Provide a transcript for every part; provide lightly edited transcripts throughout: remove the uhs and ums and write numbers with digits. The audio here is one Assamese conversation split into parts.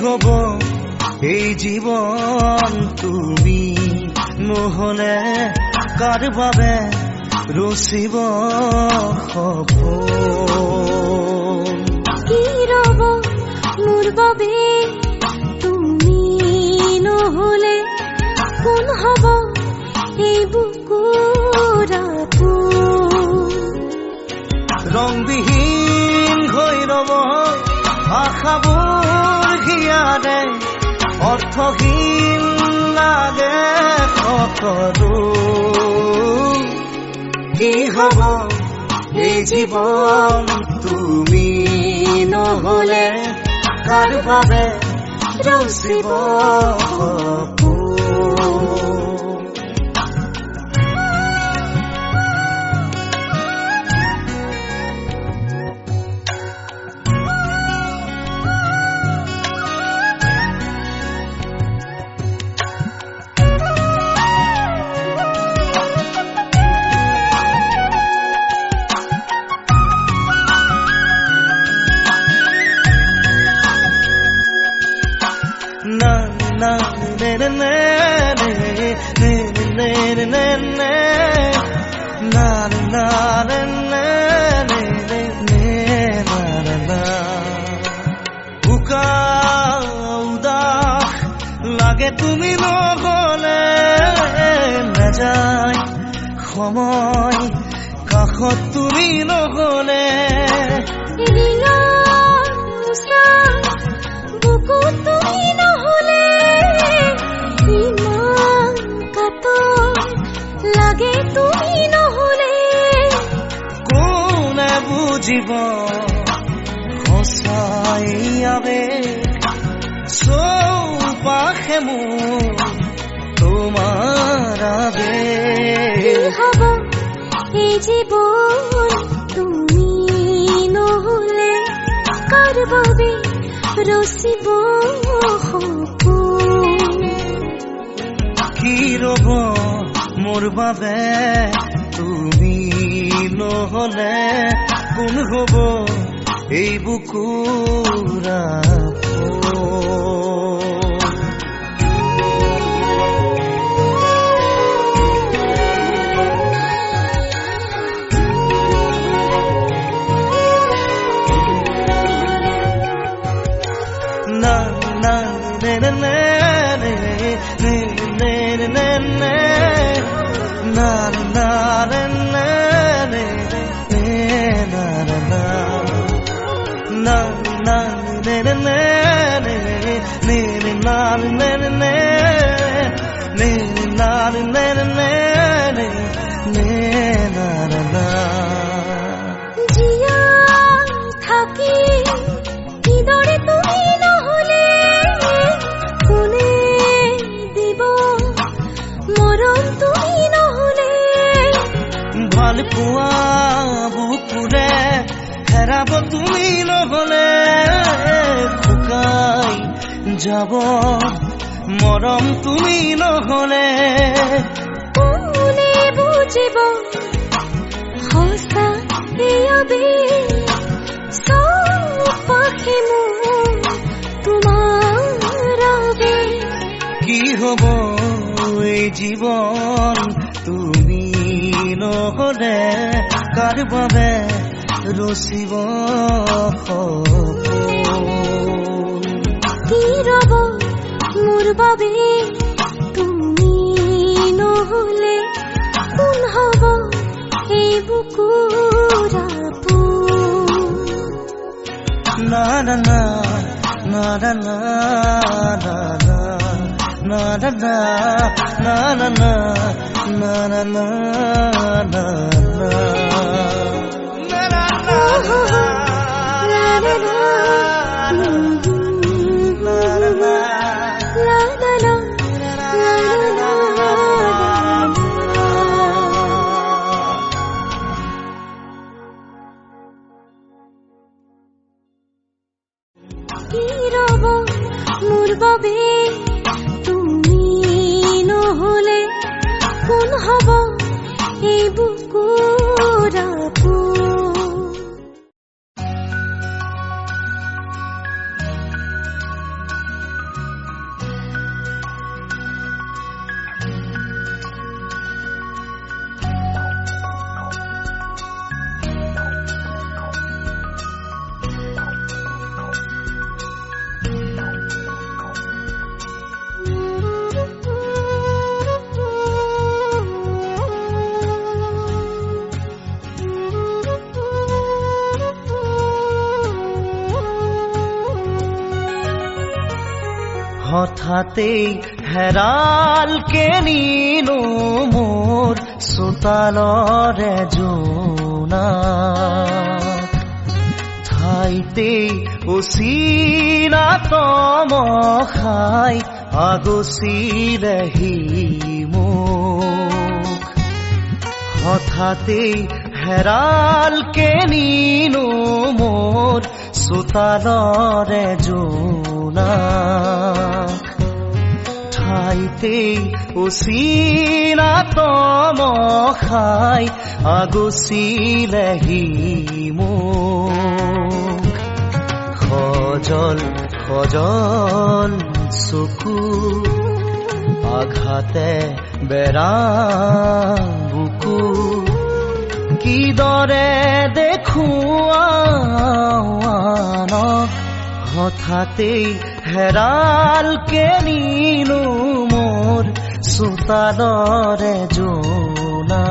হব এই জীৱন তুমি নহলে কাৰ বাবে ৰচিব সপোন কি ৰব মোৰ বাবে তুমি নহলে কোন হব এই বুকুৰ আপোন ৰংবিহীন হৈ ৰব আশাবোৰ হিয়াৰে অৰ্থহীন লাগে সকলো কি হব এই জীৱন তুমি নহলে কাৰ বাবে ৰচিব সপোন লাগে তুমি নহলে নাযায় সময় কাষত তুমি নহলে তুমি নহলে ইমান কাতৰ লাগে তুমি নহলে কোনে বুজিব সঁচাই আবেগ চৌপাশে মোৰ তোমাৰ আবেগ হব এই জীৱন তুমি নহলে কাৰ বাবে ৰচিব সপোন কি ৰব মোৰ বাবে তুমি নহলে কোন হব এই বুকুৰ থাকি কিদৰে তুমি নহলে কোনে দিব মৰম তুমি নহলে ভাল পোৱা বুকুৰে হেৰাব তুমি নহলে শুকাই যাব মৰম তুমি নহলে কোনে বুজিব সঁচা চৌপাশে মোৰ তোমাৰ আবেগ কি হব এই জীৱন তুমি নহলে কাৰ বাবে ৰচিব সপোন কি ৰব মোৰ বাবে তুমি নহলে কোন হব এই বুকুৰ আপোন না না না না না না na na na na na na na na na na কি ৰব মোৰ বাবে তুমি নহলে কোন হব এই বুকুৰ আপোন হঠাতেই হেৰালকে নিনো মোৰ চোতালৰে জোনা ঠাইতেই উচিনা তমখাই আগচিলেহি মোক হঠাতেই হেৰালকে নিনো মোৰ চোতালৰে জোনা ঠাইতেই উচিনা তমখাই আগচিলেহি মোক খজল খজল চকু আঘাতে বেৰা বুকু কিদৰে দেখুৱান হঠাতেই হেৰালকে নিনো মোৰ চোতালৰে জোনা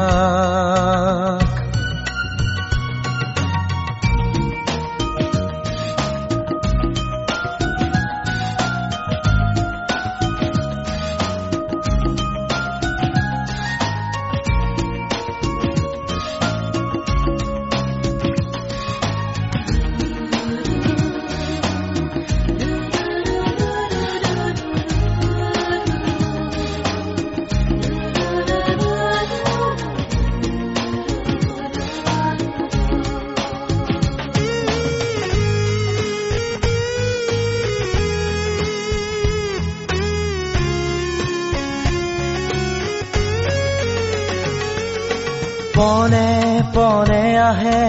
পনে পনে আহে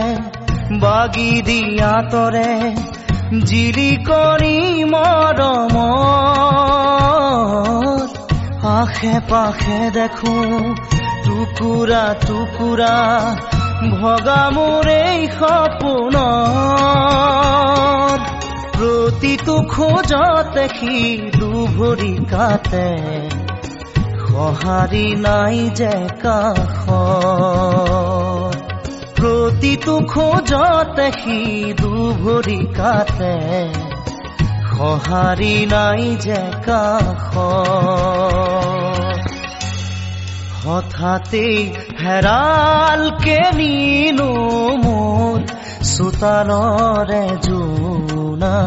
বাগি দিয়া তৰে জিলিকনি মৰমৰ আশে পাশে দেখো টুকুৰা টুকুৰা ভগা মোৰ এই সপোনৰ প্ৰতিটো খোজতে সি দুভৰি কাটে সঁহাৰি নাই যে কাষত প্ৰতিটো খোজতে সি দুভৰি কাটে সঁহাৰি নাই যে কাষত হঠাতেই হেৰালকে নিনো মোৰ চোতালৰে জোনা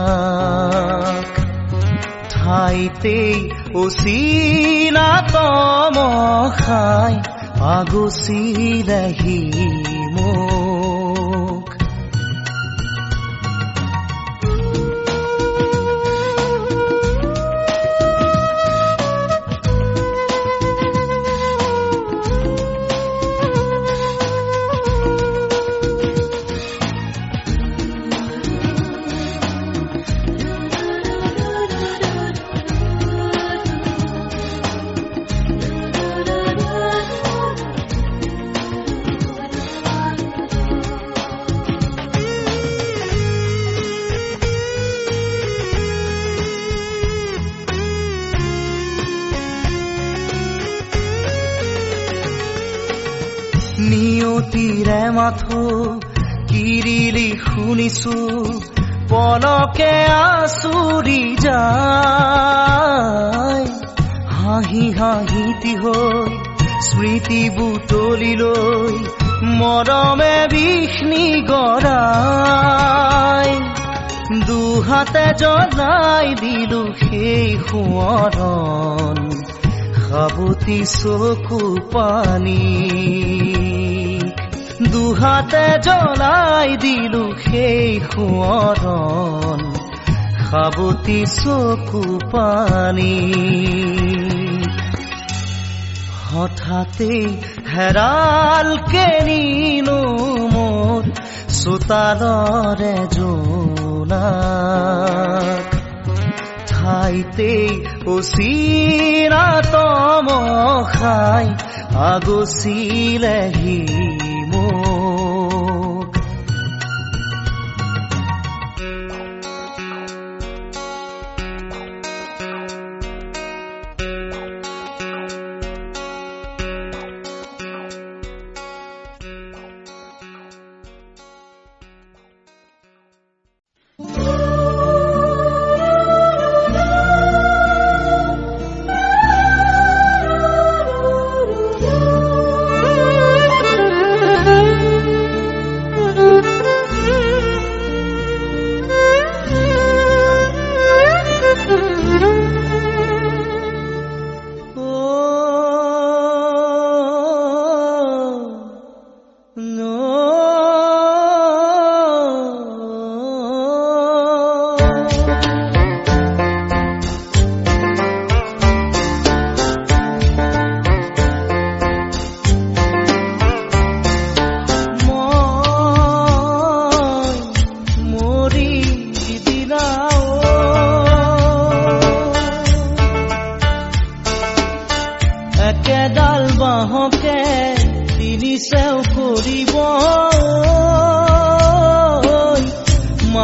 ঠাইতেই উচিনা তমখাই আগচিলেহি মোক নিয়তিৰে মাথো কিৰিলি শুনিছো পলকে আচুৰি যায় হাঁহি হাঁহিতি হৈ স্মৃতি বুটলি লৈ মৰমে বিষ্ণি গৰাই দুহাতে জ্বলাই দিলো সেই সোঁৱৰণ সাবতি চকু পানী দুহাতে জ্বলাই দিলো সেই সোঁৱৰণ সাবতি চকু পানী হঠাতেই হেৰালকে নিনো মোৰ চোতালৰে জোনা ঠাইতেই উচিনা তমখাই আগচিলেহি মোক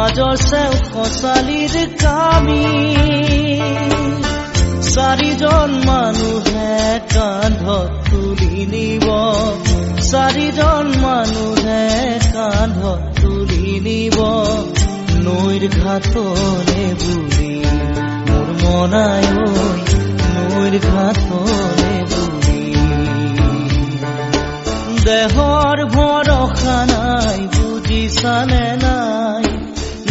সমাজৰ চেও খচালিৰ কামি চাৰিজন মানুহে কান্ধত তুলি নিব চাৰিজন মানুহে কান্ধত তুলি নিব নৈৰ ঘাটলে বুলি মোৰ মনাই নৈৰ ঘাটলে বুলি দেহৰ ভৰসা নাই বুজিছানে নাই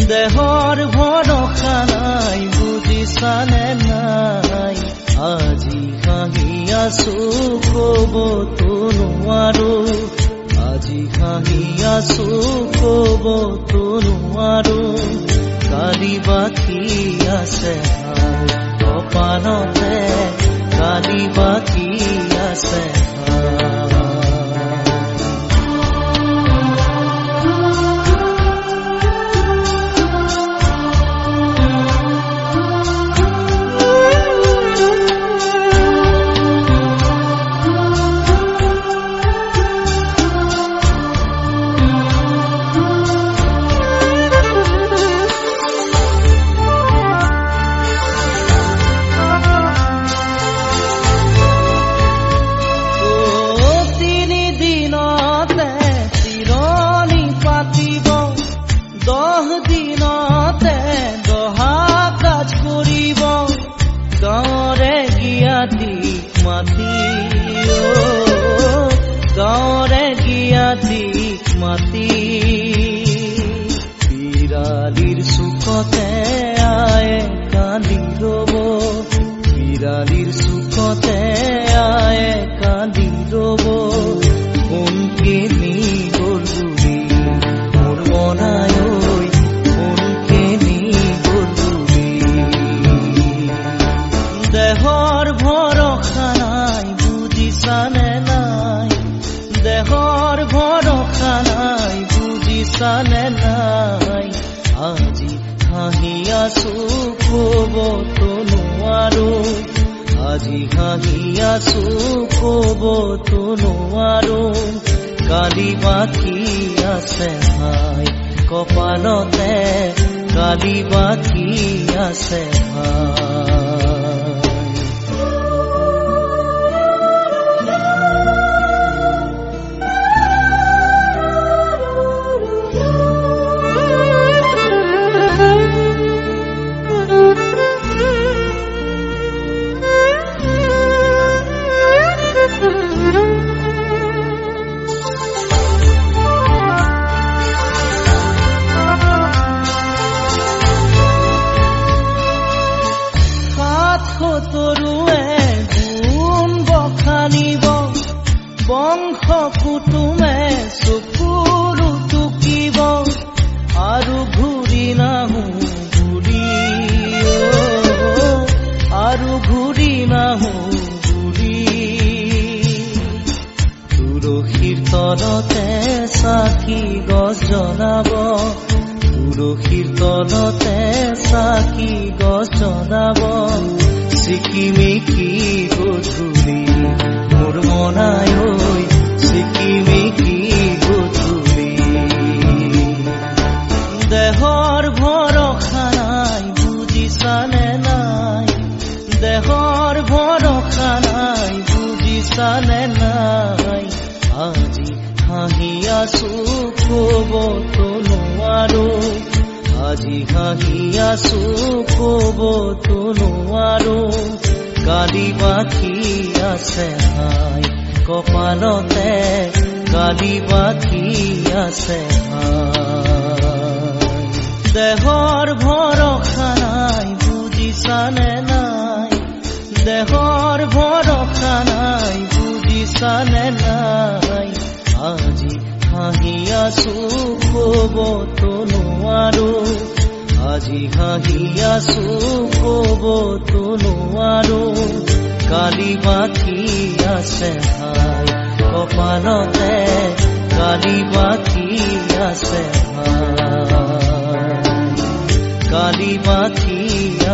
দেহৰ ভৰসা নাই বুজিছানে নাই আজি হাঁহি আছো কবতো নোৱাৰো আজি হাঁহি আছো কবতো নোৱাৰো কালি বাকী আছে কপালতে কালি বাকী আছে গাঁৱৰে গিয়াতিক মাতি বিৰালিৰ চুকতে আয়ে কান্দি ৰব বিৰালিৰ চুকতে আয়ে কান্দি ৰব কোনকে নি গ'ল বুলি মোৰ মনাই কোনকে নি গ'ল বুলি দেহৰ ভৰসা নাই বুজিছানে নাই দেহৰ ভৰসা নাই বুজিছানে নাই আজি হাঁহি আছো কবতো নোৱাৰো আজি হাঁহি আছো কবতো নোৱাৰো কালি বাকী আছে ভাই কপালতে কালি বাকী আছে ভাই বংশ কুটুমে চকুৰু টুকিব আৰু ঘূৰি নাহো ঘূৰি আৰু ঘূৰি নাহো ঘূৰি তুলসীৰ তলতে চাকি গছ জ্বলাব তুলসীৰ তলতে চাকি গছ জ্বলাব চিকিমিকি গধূলি মোৰ মনাই চিকিমিকি গধূলি দেহৰ ভৰসা নাই বুজিছানে নাই দেহৰ ভৰসা নাই বুজিছানে নাই আজি হাঁহি আছো কবতো নোৱাৰো আজি হাঁহি আছো কবতো নোৱাৰো কালি বাকী আছে ভাই কপালতে কালি বাকী আছে ভাই দেহৰ ভৰসা নাই বুজিছানে নাই দেহৰ ভৰসা নাই বুজিছানে নাই আজি হাঁহি আছো কবতো নোৱাৰো আজি হাঁহি আছো কবতো নোৱাৰো কালি বাকী আছে ভাই কপালতে কালি বাকী আছে ভাই কালি বাকী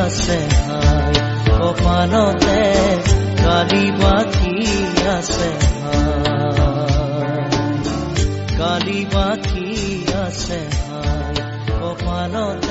আছে ভাই কপালতে কালি বাকী আছে ভাই কালি বাকী আছে ভাই কপালতে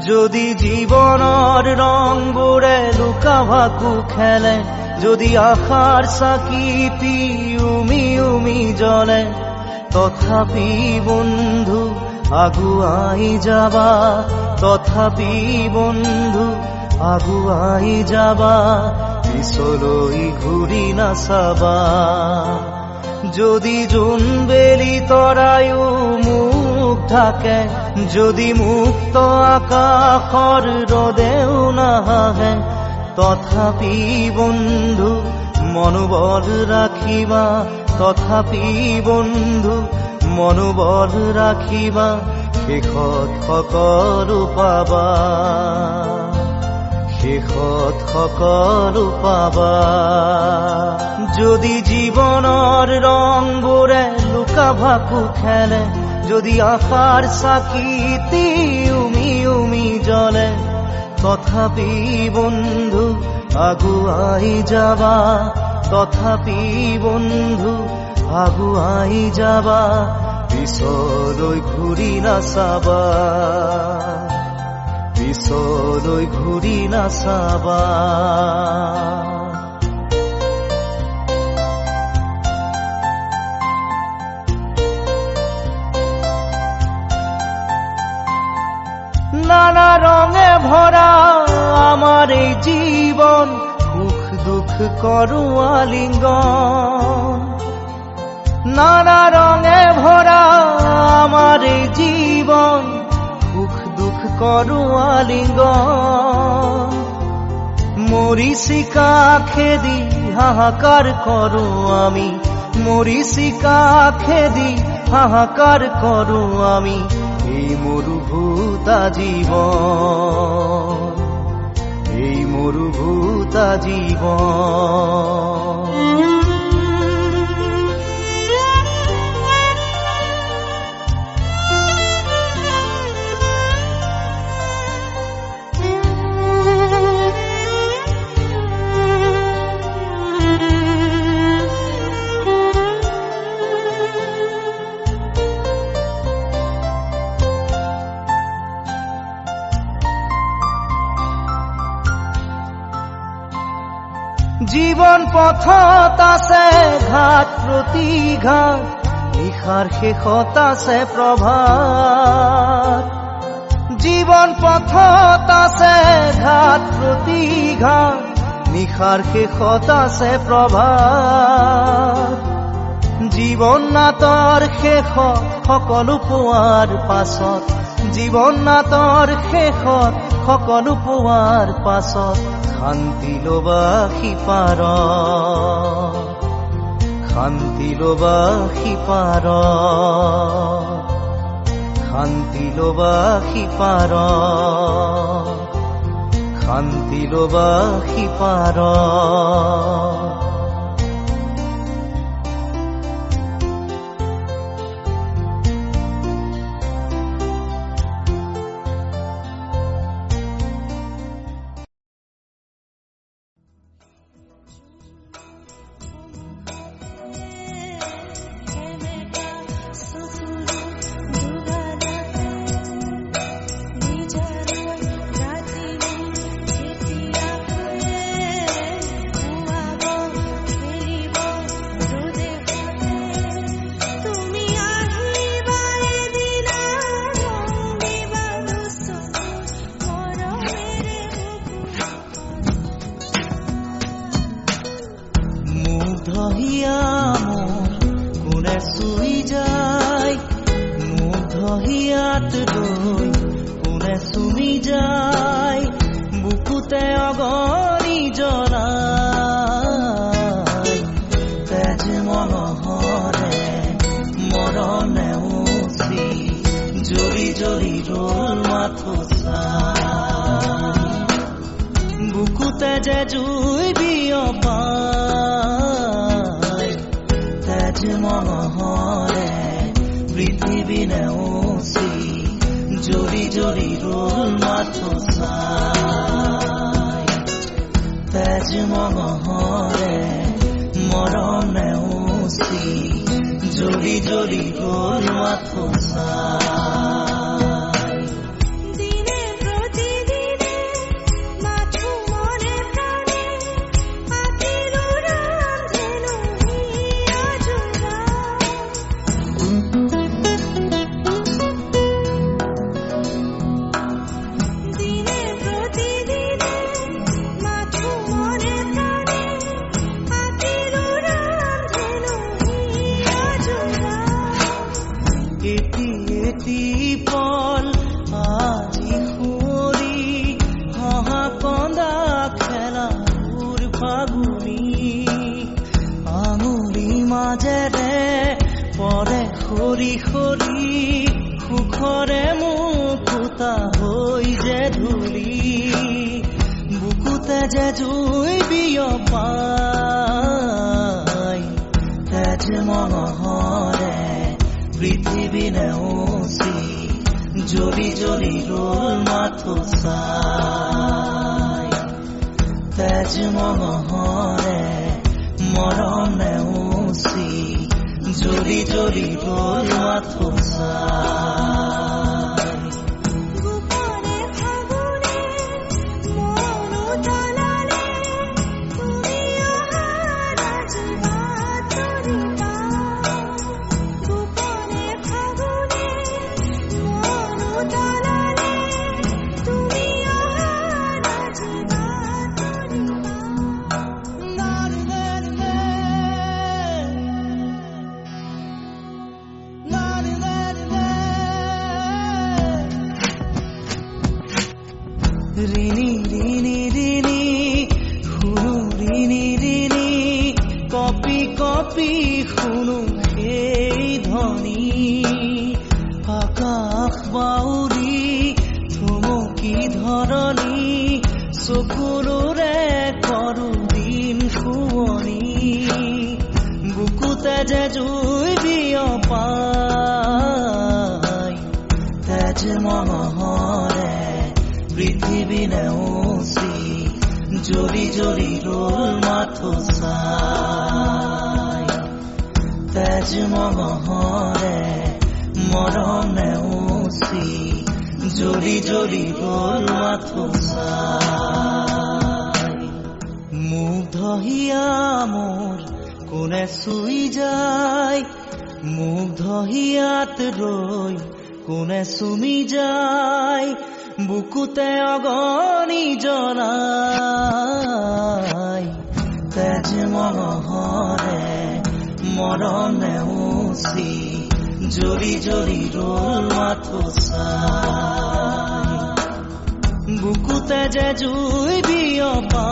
যদি জীবনৰ ৰংবোৰে লুকা ভাকু খেলে, যদি আশাৰ চাকিটি উমি উমি জ্বলে, তথাপি বন্ধু আগুৱাই যাবা, তথাপি বন্ধু আগুৱাই যাবা, পিছলৈ ঘূৰি নাচাবা। যদি জোনবেলি তৰায়ো মুখ ঢাকে, যদি মুক্ত আকাশৰ ৰদেও নাহে, তথাপি বন্ধু মনোবল ৰাখিবা, তথাপি বন্ধু মনোবল ৰাখিবা, শেষত সকলো পাবা, শেষত সকলো পাবা। যদি জীৱনৰ ৰংবোৰে লুকা ভাকু খেলে, যদি আশাৰ চাকিটি উমি উমি জ্বলে, তথাপি বন্ধু আগুৱাই যাবা, তথাপি বন্ধু আগুৱাই যাবা, পিছলৈ ঘূৰি নাচাবা, পিছলৈ ঘূৰি নাচাবা। নানা ৰঙে ভৰা আমাৰ এই জীৱন, সুখ দুখ কৰো আলিঙ্গন। নানা ৰঙে ভৰা আমাৰ এই জীৱন, সুখ দুখ কৰো আলিঙ্গন। মৰিচিকা খেদি হাহাকাৰ কৰো আমি, মৰিচিকা খেদি হাহাকাৰ কৰো আমি, এই মৰুভূতা জীৱন, এই মৰুভূতা জীৱন। জীৱন পথত আছে ঘাট প্ৰতিঘাট, নিশাৰ শেষত আছে প্ৰভাত। জীৱন পথত আছে ঘাট প্ৰতিঘাট, নিশাৰ শেষত আছে প্ৰভাত। জীৱন নাটৰ শেষত সকলো পোৱাৰ পাছত, জীৱন নাটৰ শেষত সকলো পোৱাৰ পাছত, শান্তি লবা সিপাৰ, শান্তি লবা সিপাৰ, শান্তি লবা সিপাৰ, শান্তি লবা সিপাৰ। কোনে চুই যায়, মুধহিয়াত লৈ কোনে চুমি যায়, বুকুতে অগণি জ্বলাই, তেজ মনহৰে মৰণে উচি, জ্বলি জ্বলি ৰল মাথো চাই, বুকুতে যে জুই বিয়পাই, তেজ মনহৰে পৃথিৱী নেওচি, জ্বলি জ্বলি ৰল মাথো চাই, তেজ মনহৰে মৰণ নেওচি, জ্বলি জ্বলি ৰল মাথো চাই। এটি পল আজি সুঁৱৰি হহা কন্দা খেলাবোৰ ফাগুনি আঙুলি মাজেৰে পৰে সৰি সৰি সুখৰে মুকুতা হৈ যে ধূলি বুকুতে যে জুই বিয়পাই তেজ মহৰে পৃথিৱী নেওচি জ্বলি জ্বলি ৰল মাথো চাই তেজ মহৰে মৰম নেওচি জ্বলি জ্বলি ৰল মাথো চাই ৰিণি ৰিণি ৰিণি শুনো ৰিণি ৰিণি কপি কপি শুনো সেই ধ্বনি আকাশ বাউৰি থমকি ধৰণি চকুৰে কৰো দিন শুৱনি বুকুতে যে জুই বিয়পাই তেজ মহৰে পৃথিৱী নেওচি জ্বলি জ্বলি ৰল মাথো চাই তেজ মহৰে মৰম নেওচি জ্বলি জ্বলি ৰল মাথো চাই মুগ্ধ হিয়া মোৰ কোনে চুই যায় মুগ্ধ হিয়াত ৰৈ কোনে চুমি যায় বুকুতে অগনি জ্বলাই তেজ মহৰে মৰম নেওচি জ্বলি জ্বলি ৰল মাথো চাই বুকুতে যে জুই বিয়পাই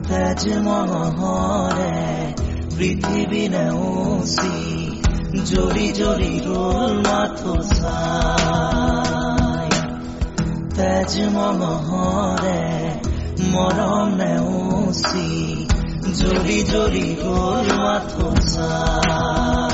তেজ মহৰে পৃথিৱী নেওচি জ্বলি জ্বলি ৰল মাথো চাই তেজ মহৰে মৰম নেওচি জ্বলি জ্বলি ৰল মাথো চাই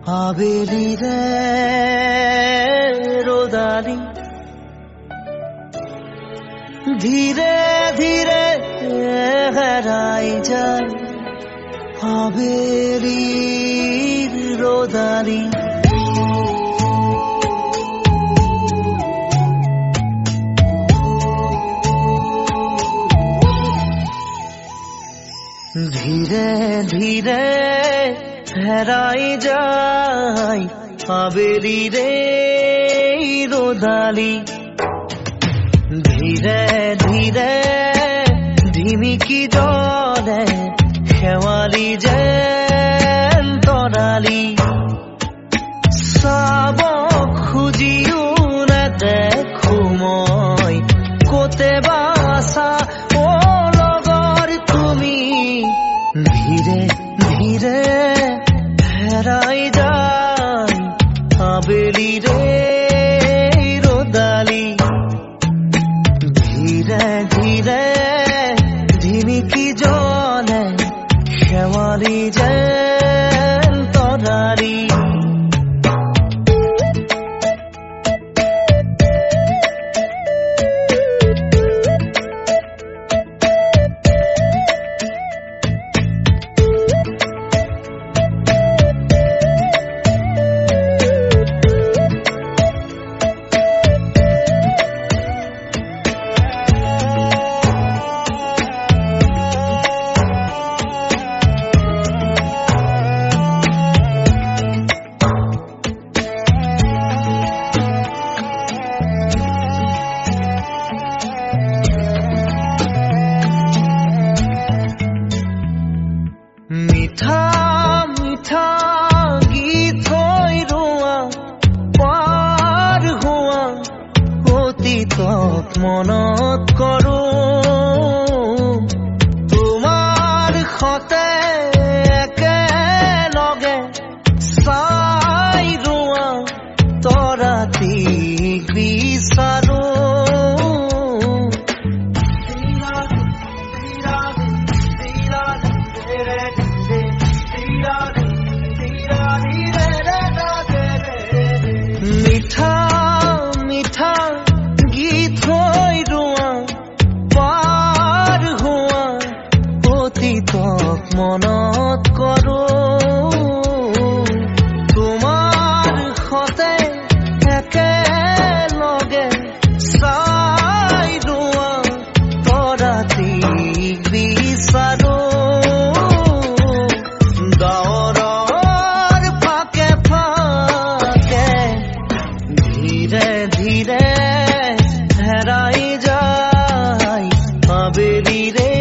আবেলিৰে ৰ'দালি ধীৰে ধীৰে হেৰাই যায় আবেলিৰ ৰ'দালি ধীৰে ধীৰে হেৰাই যায় আবেলিৰে ৰ'দালি ধীৰে ধীৰে ধিমিকি জ্বলে শেৱালি যেন তৰালি চাব খুজিও নেদেখো মই কতে বাছা অ লগৰ তুমি ধীৰে ধীৰে হেৰাই যায় আবেলিৰে ৰ'দালি ধীৰে ধীৰে খেৱালি যেন তৰালি মিঠা মিঠা গীত হৈ ৰোৱা পাৰ হোৱা অতীতক মনত কৰো তোমাৰ সতে একেলগে চাই ৰোৱা তৰাটিক বিচাৰো মিঠা মিঠা গীত হৈ ৰোৱা পাৰ হোৱা অতীতক মনত কৰো তোমাৰ সতে একেলগে চাই ৰোৱা তৰাটিক বিচাৰো ধীৰে ধীৰে হেৰাই যায় আবেলিৰে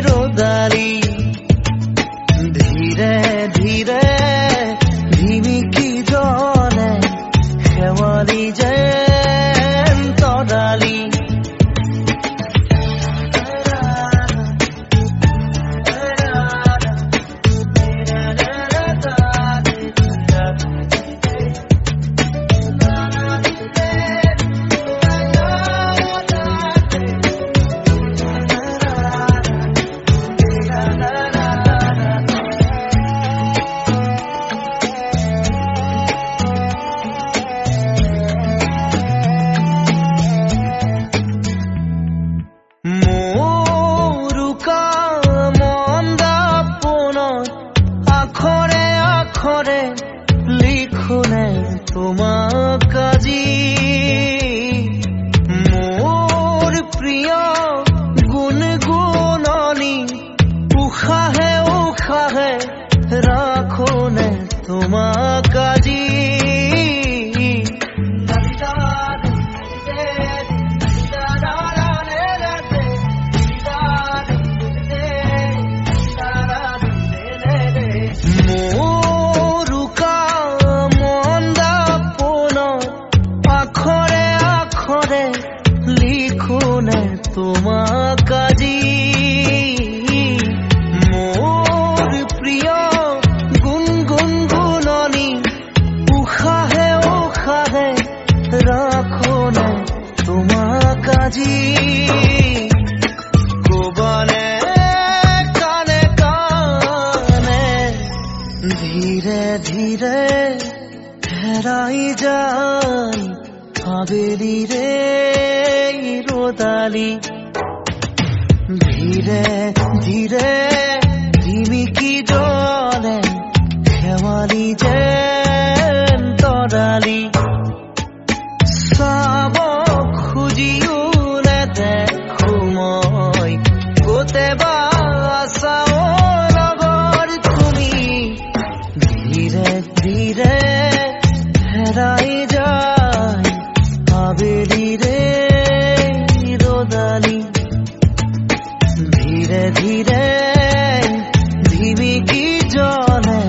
ৰ'দালি ধীৰে ধীৰে ধিমিকি জ্বলে খেৱালি যেন তৰালি আখৰে লিখোনে তোমাক আজি মোৰ প্ৰিয় গুণগুণনি উশাহে উশাহে ৰাখোনে তোমাক আজি লিখোনে তোমাক আজি মোৰ প্ৰিয় গুণগুণনি উশাহে উশাহে ৰাখোনে তোমাক আজি কবানে কানে কানে ধীৰে ধীৰে হেৰাই যায় আবেলিৰে ৰ'দালি ধীৰে ধীৰে ধিমিকি জ্বলে খেৱালি যেন তৰালি চাব খুজিও নেদেখো মই কেতিয়াবা আছাও লগৰ তুমি ধীৰে ধীৰে হেৰাই যায় আবেলিৰে ৰ'দালি ধীৰে ধীৰে ধিমিকি জ্বলে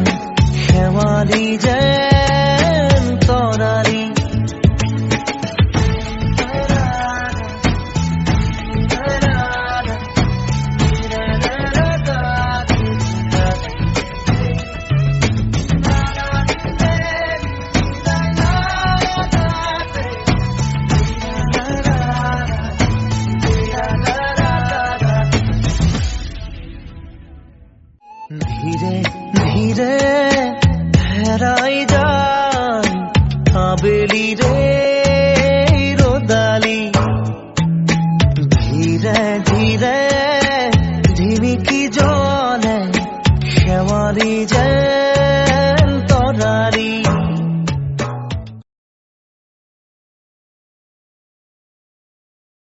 খেৱালি যেন তৰালি ধীৰে ধীৰে ধিমিকি জ্বলে শেৱালি